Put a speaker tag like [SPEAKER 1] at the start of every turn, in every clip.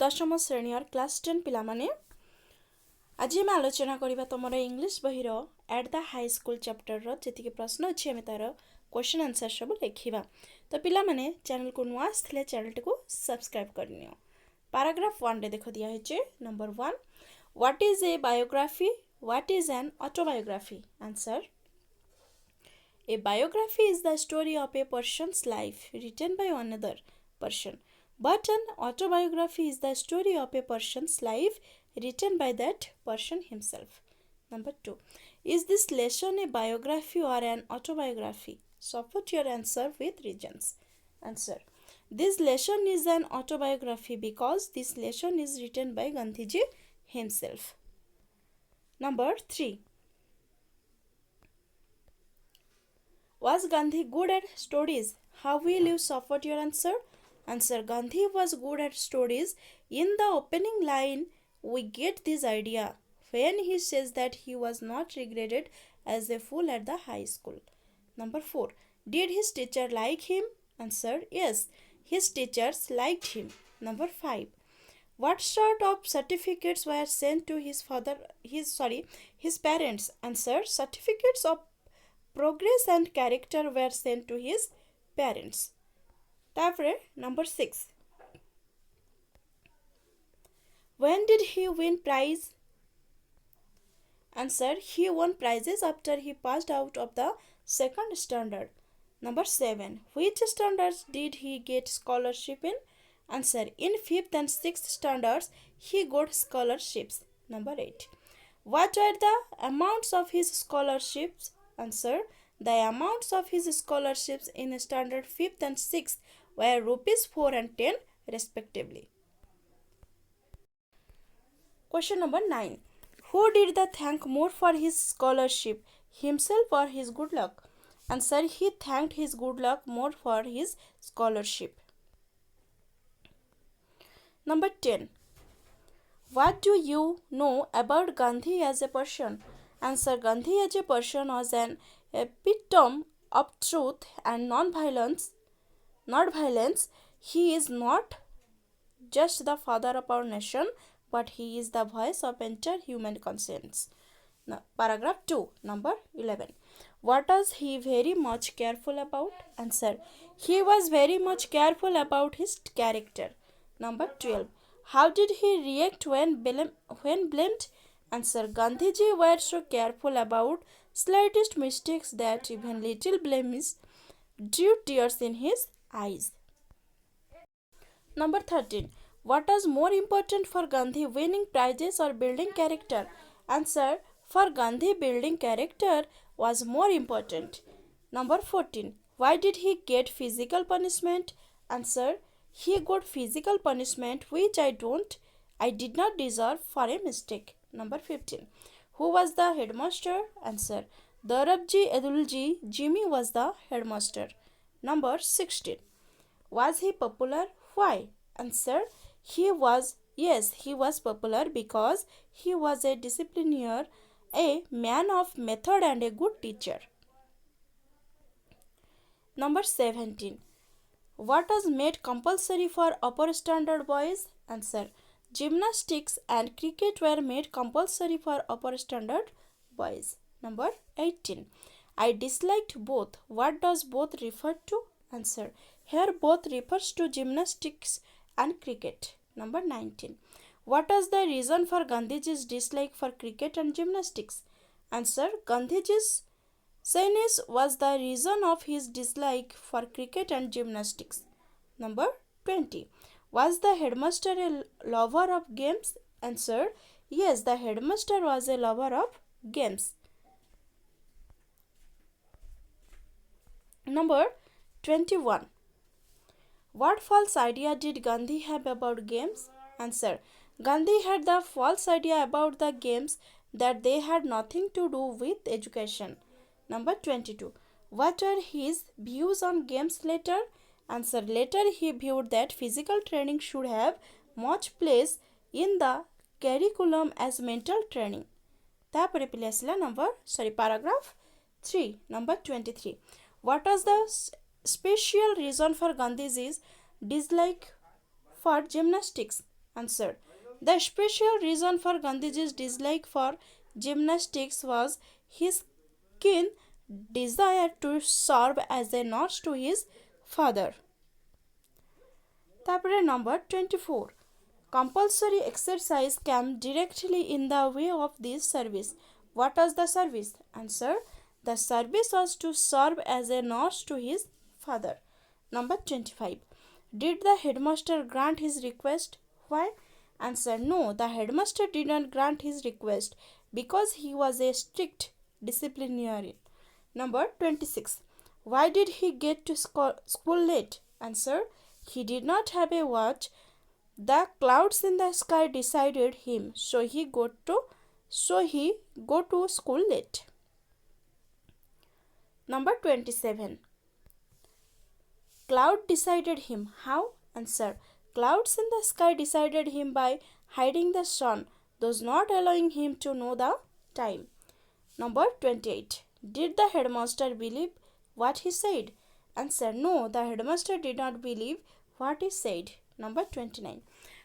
[SPEAKER 1] दशम श्रेणी और क्लास 10 पिला माने आज आम आलोचना करबा तुमर इंग्लिश बहिर at the high school chapter रो जेतिके प्रश्न अछि आमे तार क्वेश्चन आंसर सब लिखिबा। तो पिला माने चैनल को नुआ आसथिले चैनल को सब्सक्राइब करनियो। पैराग्राफ 1 रे देखो दिया हेचे number 1 what is a biography what is an autobiography. Answer A biography is the story of a person's life written by another person, but an autobiography is the story of a person's life written by that person himself. Number 2. Is this lesson a biography or an autobiography? Support your answer with reasons. Answer. This lesson is an autobiography because this lesson is written by Gandhiji himself. Number 3. Was Gandhi good at stories? How will you support your answer? Answer. Gandhi was good at stories. In the opening line, we get this idea when he says that he was not regarded as a fool at the high school. Number 4. Did his teacher like him? Answer. Yes, his teachers liked him. Number 5. What sort of certificates were sent to his parents? Answer. Certificates of progress and character were sent to his parents. Therefore, number 6. When did he win prize? Answer. He won prizes after he passed out of the second standard. Number 7. Which standards did he get scholarship in? Answer. In 5th and 6th standards he got scholarships. Number 8. What were the amounts of his scholarships? Answer. The amounts of his scholarships in standard 5th and 6th were rupees 4 and 10 respectively. Question number 9. Who did the thank more for his scholarship, himself or his good luck? Answer. He thanked his good luck more for his scholarship. Number 10. What do you know about Gandhi as a person? Answer. Gandhi as a person was an epitome of truth and non-violence. He is not just the father of our nation, but he is the voice of entire human conscience. Now, paragraph 2, number 11. What was he very much careful about? Answer. He was very much careful about his character. Number 12. How did he react when blamed? Answer. Gandhiji were so careful about slightest mistakes that even little blemish drew tears in his eyes. Number 13. What was more important for Gandhi, winning prizes or building character? Answer. For Gandhi, building character was more important. Number 14. Why did he get physical punishment? Answer. He got physical punishment which I did not deserve for a mistake. Number 15. Who was the headmaster? Answer. Darabji Edulji Jimmy was the headmaster. Number 16. Was he popular? Why? Answer. He was popular because he was a disciplinarian, a man of method and a good teacher. Number 17. What was made compulsory for upper standard boys? Answer. Gymnastics and cricket were made compulsory for upper standard boys. Number 18. I disliked both. What does both refer to? Answer. Here both refers to gymnastics and cricket. Number 19. What was the reason for Gandhiji's dislike for cricket and gymnastics? Answer. Gandhiji's shyness was the reason of his dislike for cricket and gymnastics. Number 20. Was the headmaster a lover of games? Answer. Yes, the headmaster was a lover of games. Number 21. What false idea did Gandhi have about games? Answer. Gandhi had the false idea about the games that they had nothing to do with education. Number 22. What were his views on games later? Answer. Later he viewed that physical training should have much place in the curriculum as mental training. Tapare pile asila paragraph 3, number 23. What was the special reason for Gandhiji's dislike for gymnastics? Answer. The special reason for Gandhiji's dislike for gymnastics was his keen desire to serve as a nurse to his father. তারপরে number 24. Compulsory exercise came directly in the way of this service. What was the service? Answer. The service was to serve as a nurse to his father. Number 25. Did the headmaster grant his request? Why? Answer. No, the headmaster did not grant his request because he was a strict disciplinarian. Number 26. Why did he get to school late? Answer. He did not have a watch. The clouds in the sky decided him, so he go to school late. Number 27. Cloud decided him. How? Answer. Clouds in the sky decided him by hiding the sun, thus not allowing him to know the time. Number 28. Did the headmaster believe what he said? Answer. No, the headmaster did not believe what he said. Number 29.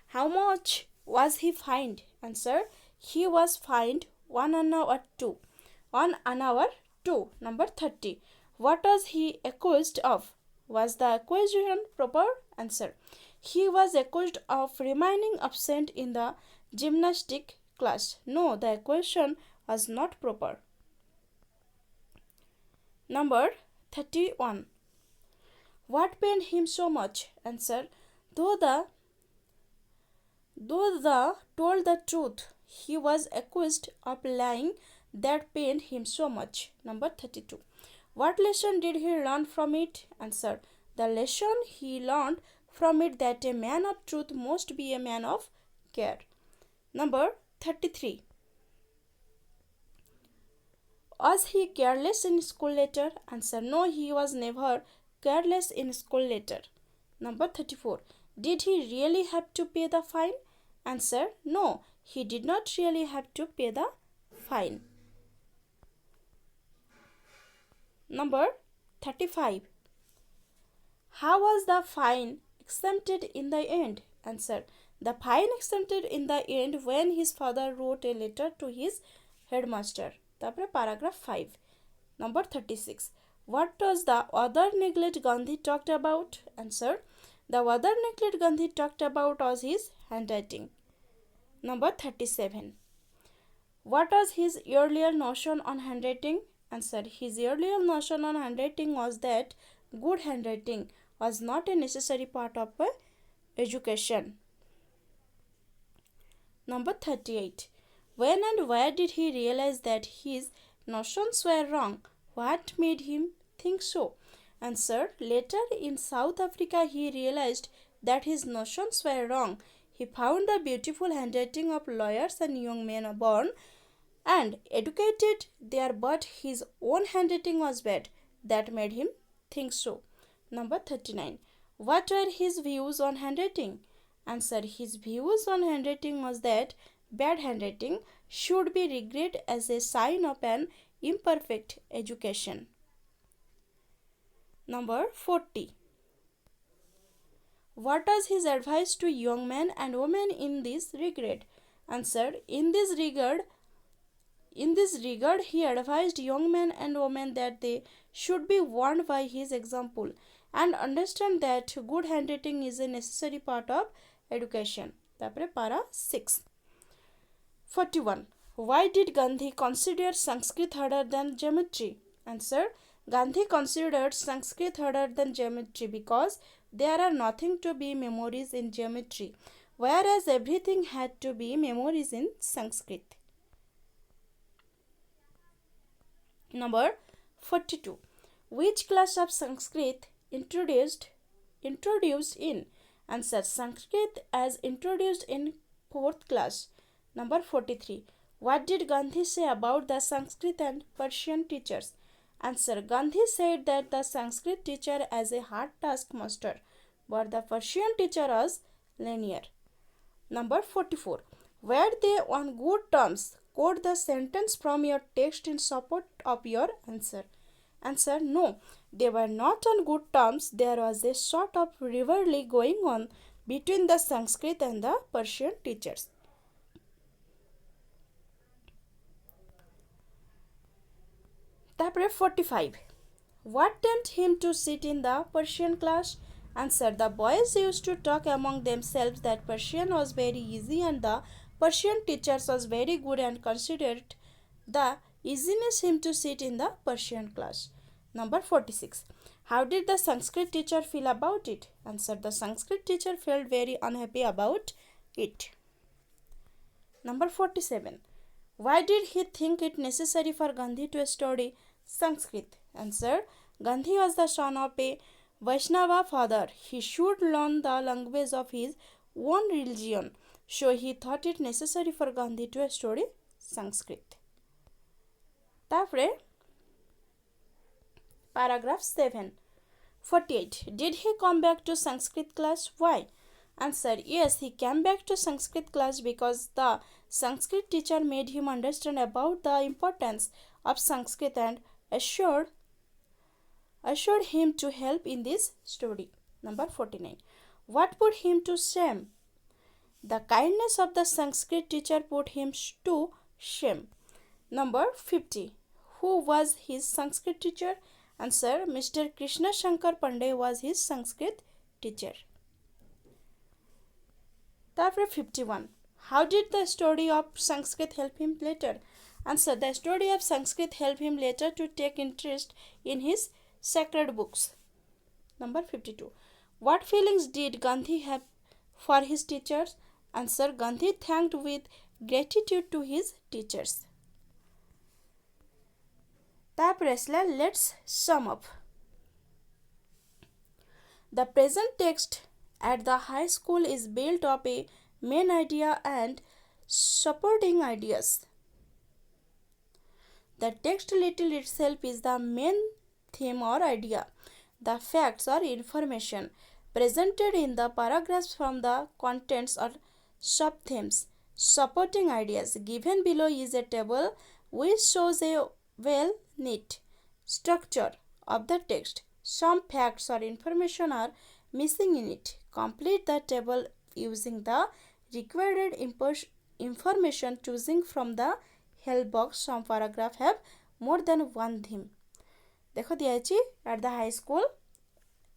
[SPEAKER 1] How much was he fined? Answer. He was fined 1 hour 2. 1 hour 2. Number 30. What was he accused of? Was the accusation proper? Answer. He was accused of remaining absent in the gymnastic class. No, the accusation was not proper. Number 31. What pained him so much? Answer. Though told the truth, he was accused of lying, that pained him so much. Number 32. What lesson did he learn from it? Answer. The lesson he learned from it that a man of truth must be a man of care. Number 33. Was he careless in school later? Answer. No, he was never careless in school later. Number 34. Did he really have to pay the fine? Answer. No, he did not really have to pay the fine. Number 35. How was the fine exempted in the end? Answer. The fine exempted in the end when his father wrote a letter to his headmaster. তারপরে paragraph 5. Number 36. What was the other neglect Gandhi talked about? Answer. The other neglect Gandhi talked about was his handwriting. Number 37. What was his earlier notion on handwriting? Answer. His earlier notion on handwriting was that good handwriting was not a necessary part of education. Number 38. When and where did he realize that his notions were wrong? What made him think so? Answer. Later in South Africa he realized that his notions were wrong. He found the beautiful handwriting of lawyers and young men born and educated there, but his own handwriting was bad. That made him think so. Number 39. What were his views on handwriting? Answer. His views on handwriting was that bad handwriting should be regarded as a sign of an imperfect education. Number 40. What was his advice to young men and women in this regard? Answer. In this regard, he advised young men and women that they should be warned by his example and understand that good handwriting is a necessary part of education. তারপরে para 6. 41. Why did Gandhi consider Sanskrit harder than geometry? Answer. Gandhi considered Sanskrit harder than geometry because there are nothing to be memories in geometry, whereas everything had to be memories in Sanskrit. Number 42. Which class of Sanskrit introduced in? Answer. Sanskrit as introduced in 4th class. Number 43. What did Gandhi say about the Sanskrit and Persian teachers? Answer. Gandhi said that the Sanskrit teacher as a hard taskmaster, but the Persian teacher was linear. Number 44. Were they on good terms? Quote the sentence from your text in support of your answer. Answer. No, they were not on good terms. There was a sort of rivalry going on between the Sanskrit and the Persian teachers. Tapre 45. What tempted him to sit in the Persian class? Answer. The boys used to talk among themselves that Persian was very easy and the Persian teachers was very good and considered the easiness him to sit in the Persian class. Number 46. How did the Sanskrit teacher feel about it? Answer. The Sanskrit teacher felt very unhappy about it. Number 47. Why did he think it necessary for Gandhi to study Sanskrit? Answer. Gandhi was the son of a Vaishnava father. He should learn the language of his own religion. So he thought it necessary for Gandhi to study Sanskrit. Tapre paragraph 7. 48. Did he come back to Sanskrit class? Why? Answer. Yes, he came back to Sanskrit class because the Sanskrit teacher made him understand about the importance of Sanskrit and assured him to help in this study. Number 49. What put him to shame? The kindness of the Sanskrit teacher put him to shame. Number 50. Who was his Sanskrit teacher? Answer. Mr. Krishna Shankar Pandey was his Sanskrit teacher. Tapre 51. How did the study of Sanskrit help him later? Answer. The study of Sanskrit helped him later to take interest in his sacred books. Number 52. What feelings did Gandhi have for his teachers? Answer. Gandhi thanked with gratitude to his teachers. Let's sum up. The present text at the high school is built of a main idea and supporting ideas. The text title itself is the main theme or idea. The facts or information presented in the paragraphs from the contents or sub-themes. Supporting ideas given below is a table which shows a well-knit structure of the text. Some facts or information are missing in it. Complete the table using the required information choosing from the help box. Some paragraphs have more than one theme. देख दिखाई eight the high school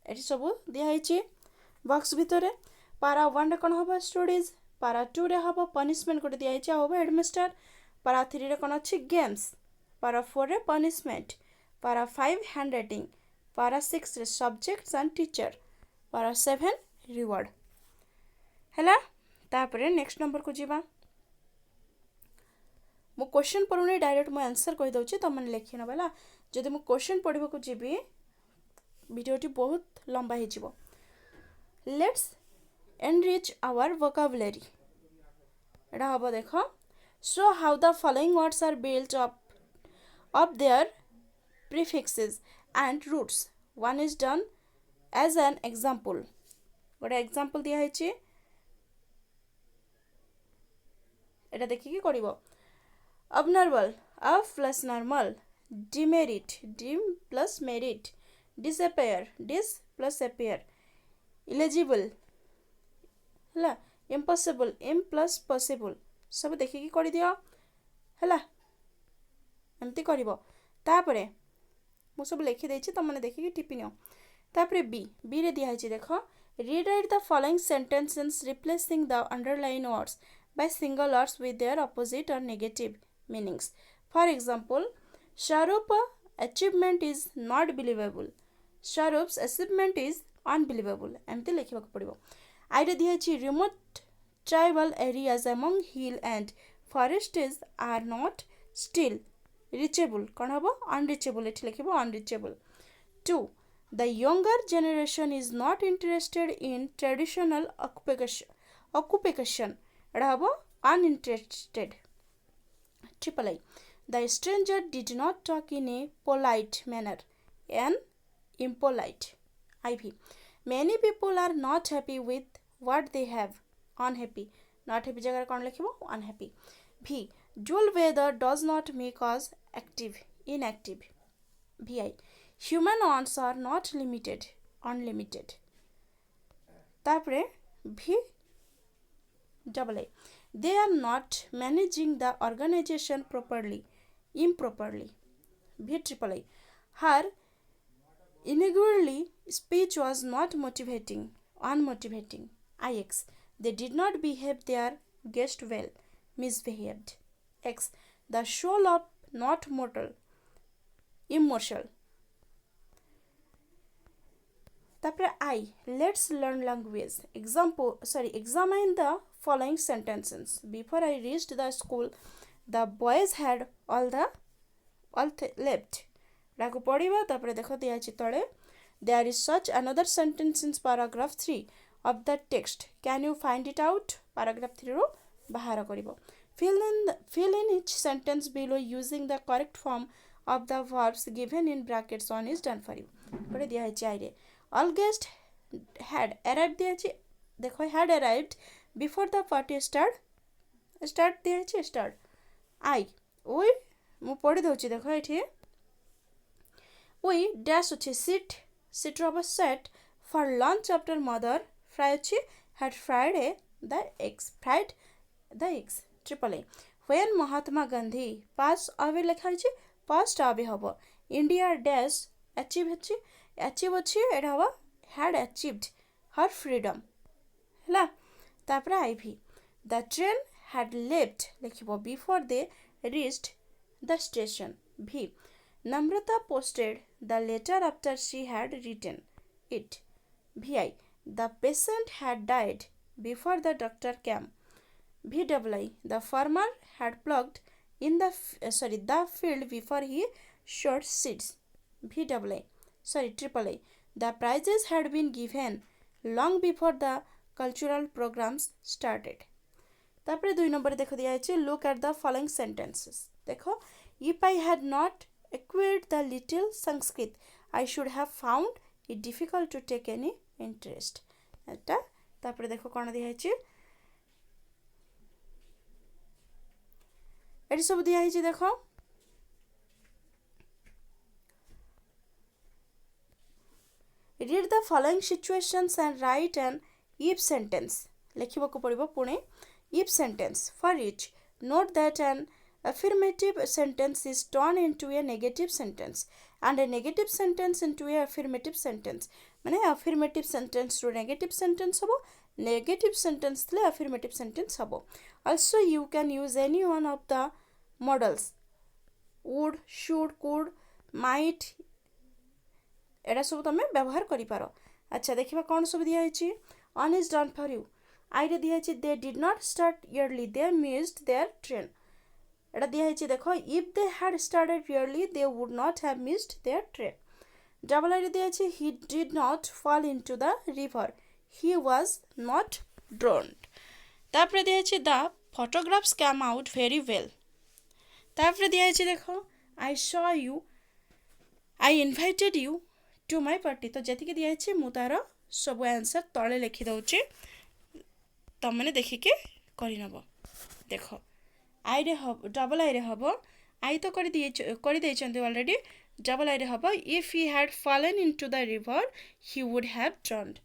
[SPEAKER 1] ये सब दिखाई box भितर पारा 1 कौन हम studies पारा 2 रे हम पनिशमेंट गोटे दिखाई हम हेडमास्टर पारा 3 रे कौन अच्छी गेम्स पारा 4 रे पनिशमेंट पारा 5 हैंड राइटिंग पारा 6 रे सब्जेक्ट्स एंड टीचर पारा 7 रिवार्ड है तापर नेक्स्ट नंबर को जीवा मु क्वेश्चन पढ़ुनी डायरेक्ट मु आंसर कहि दउची त मन लिखि न बला जदि मु क्वेश्चन पढ़िबा को जीबी वीडियोटी बहुत लंबा हे जीवो लेट्स एनरिच आवर वोकैबुलरी एडा हबो देखो so how the following words are built up of their prefixes and roots. One is done as an example. What example दिया है एटा देखि कि करिवो abnormal of plus normal demerit dim plus merit disappear dis plus appear illegible हला impossible im plus possible सब देखि कि करि दियो हला एमती करिवो तापरे मु सब लिखि देछि त मने देखि कि टिपि नियो तापरे बी रे दिया है देखो rewrite the following sentences replacing the underlined words by single words with their opposite or negative meanings. For example, Sharupa achievement is not believable. Sharup's achievement is unbelievable. एमती लिखिबा को पड़िबो आई रे दिया है remote tribal areas among hill and forests are not still reachable. कौन हबो unreachable एठी लिखिबो unreachable. 2. The younger generation is not interested in traditional occupation. एडा हबो uninterested. Triple I. The stranger did not talk in a polite manner. An impolite. IV. Many people are not happy with what they have. Unhappy. Not happy जगह कौन लिखिबो unhappy. V. Dual weather does not make us active. Inactive. VI. Human wants are not limited. Unlimited. तापरे V double A. They are not managing the organization properly, improperly. V triple A. Her inaugural speech was not motivating, unmotivating. IX. They did not behave their guest well, misbehaved. X. The soul of not mortal, immortal. তারপরে I. Let's learn language. Examine the following sentences. Before I reached the school, the boys had all left. ଏଟାକୁ ପଢ଼ିବା ତାପରେ ଦେଖ ଦିଆହେଇଛି ତଳେ. There is such another sentence in paragraph 3 of the text. Can you find it out? Paragraph 3 ରୁ ବାହାର କରିବ. Fill in each sentence below using the correct form of the verbs given in brackets. One is done for you. ଏପଟେ ଦିଆହେଇଛି ଆଇରେ. All guests had arrived ଦିଆହେଇଛି. ଦେଖ had arrived before the party start ଦିଆହେଇଛି start. I. ମୁଁ ପଢ଼ି ଦେଉଛି ଦେଖ ଏଠି. We dash ଅଛି sit ର ହବ set for lunch after mother fry ଅଛି had fried the eggs. Triple A. When Mahatma Gandhi passed away ଲେଖା ହେଇଛି passed away ହବ. India dash achieve ଅଛି ଏଇଟା ହବ had achieved her freedom ହେଲା. ତାପରେ IV. The train had left ଲେଖିବ before they reached the station. V. Namrata posted the letter after she had written it. VI. The patient had died before the doctor came. VII. The farmer had plugged in the field before he sowed seeds. Triple A. The prizes had been given long before the cultural programs started. तापरे 2 number देखो दिया है. Look at the following sentences. देखो, if I had not acquired the little Sanskrit, I should have found it difficult to take any interest. एटा तापरे देखो कौन दिया है. एटी सब दिया है देखो. Read the following situations and write an if sentence. लिखिबको पड़िबो Pune if sentence. For each, note that an affirmative sentence is turned into a negative sentence and a negative sentence into a affirmative sentence. माने affirmative sentence to negative sentence हबो, negative sentence ले affirmative sentence हबो. Also, you can use any one of the models. Would, should, could, might. एटा सब तुम व्यवहार करिपारो. अच्छा देखिबा कौन सब दिया है. One is done for you. I रे दिया है they did not start early, they missed their train. एटा दिया है देखो if they had started early they would not have missed their train. Double I रे दिया है he did not fall into the river, he was not drowned. तापरे दिया है the photographs came out very well. तापरे दिया है देखो I saw you, I invited you to my party. तो जति दिया है मु तार सब आंसर तले लिखि दउची, तमने देखिके करि नबो. देखो आई रे हब डबल आई रे हब आई तो करि दैछन्ते ऑलरेडी. डबल आई रे hub if he had fallen into the river he would have drowned.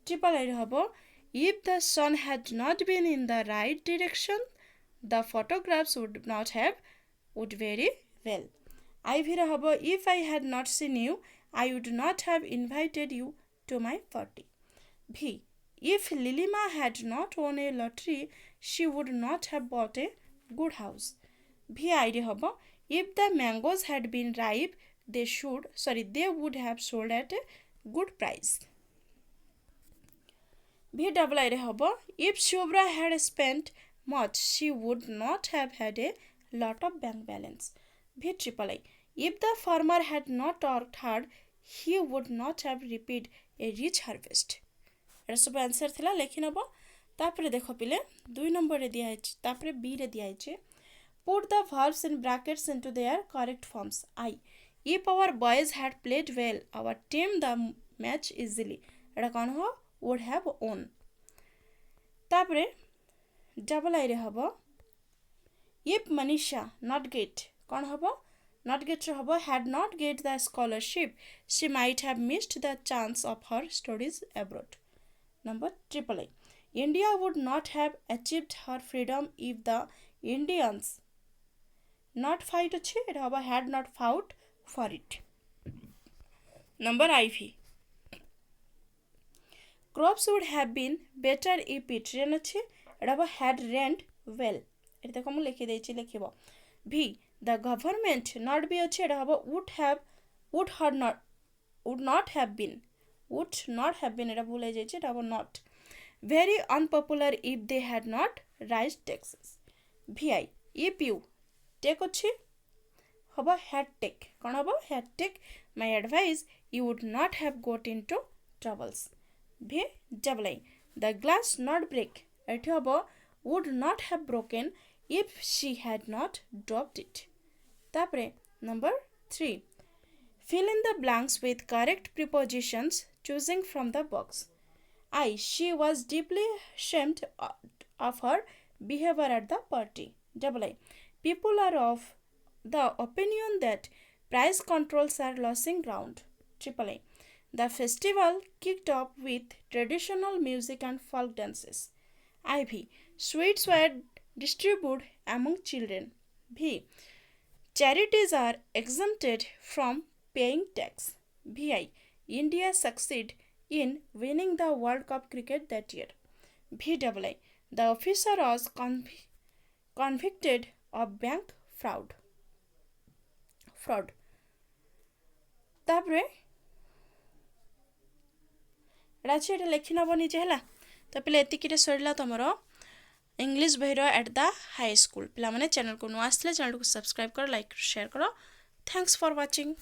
[SPEAKER 1] Triple I रे hub if the sun had not been in the right direction the photographs would very well. I रे hub if I had not seen you I would not have invited you to my party. V. If Lilima had not won a lottery, she would not have bought a good house. VI रे hub if the mangoes had been ripe, they would have sold at a good price. VII रे hub if Shubra had spent much, she would not have had a lot of bank balance. VIII. If the farmer had not worked hard, he would not have reaped a rich harvest. एटा सब answer थिला लेखि नबो. तापरे देखो पिले 2 number रे दिया है. तापरे B रे दिया है put the verbs in brackets into their correct forms. I. If our boys had played well, our team the match easily. एटा कोन हो would have won. तापरे डबल आई रे हबो if Manisha not get कोन हबो not get रे हबो had not get the scholarship, she might have missed the chance of her studies abroad. Number triple A. India would not have achieved her freedom if the Indians not fight ଅଛି এটা হবা had not fought for it. Number IV. Crops would have been better if it rain ଅଛି এটা হবা had rained well. এটা দেখো ମୁଁ ଲେଖି ଦେଇଛି ଲେଖିବ. V. The government not be ଅଛି এটা হবা would not have been এটা ভুল হয়ে যাচ্ছে এটা হবা not. Very unpopular if they had not raised taxes. VI. If you take ଅଛି হবা had take କ'ଣ ହବ had take my advice you would not have got into troubles. V. double I. The glass not break ଏଠି ହବ would not have broken if she had not dropped it. ତାପରେ number 3. Fill in the blanks with correct prepositions choosing from the box. I. She was deeply ashamed of her behavior at the party. Double I. People are of the opinion that price controls are losing ground. Triple I. The festival kicked off with traditional music and folk dances. IV. Sweets were distributed among children. V. Charities are exempted from paying tax. VI. India succeeded in winning the World Cup cricket that year. VII. The officer was convicted of bank fraud. तापरे एटा अछि एटा लेखि नबो निजे हला तो पिले एतिकिरे सरिला तमरो English बहिरो एट द हाई स्कूल पिला माने चैनल को नु आसले चैनल को सब्सक्राइब करो लाइक शेयर करो थैंक्स फॉर वाचिंग.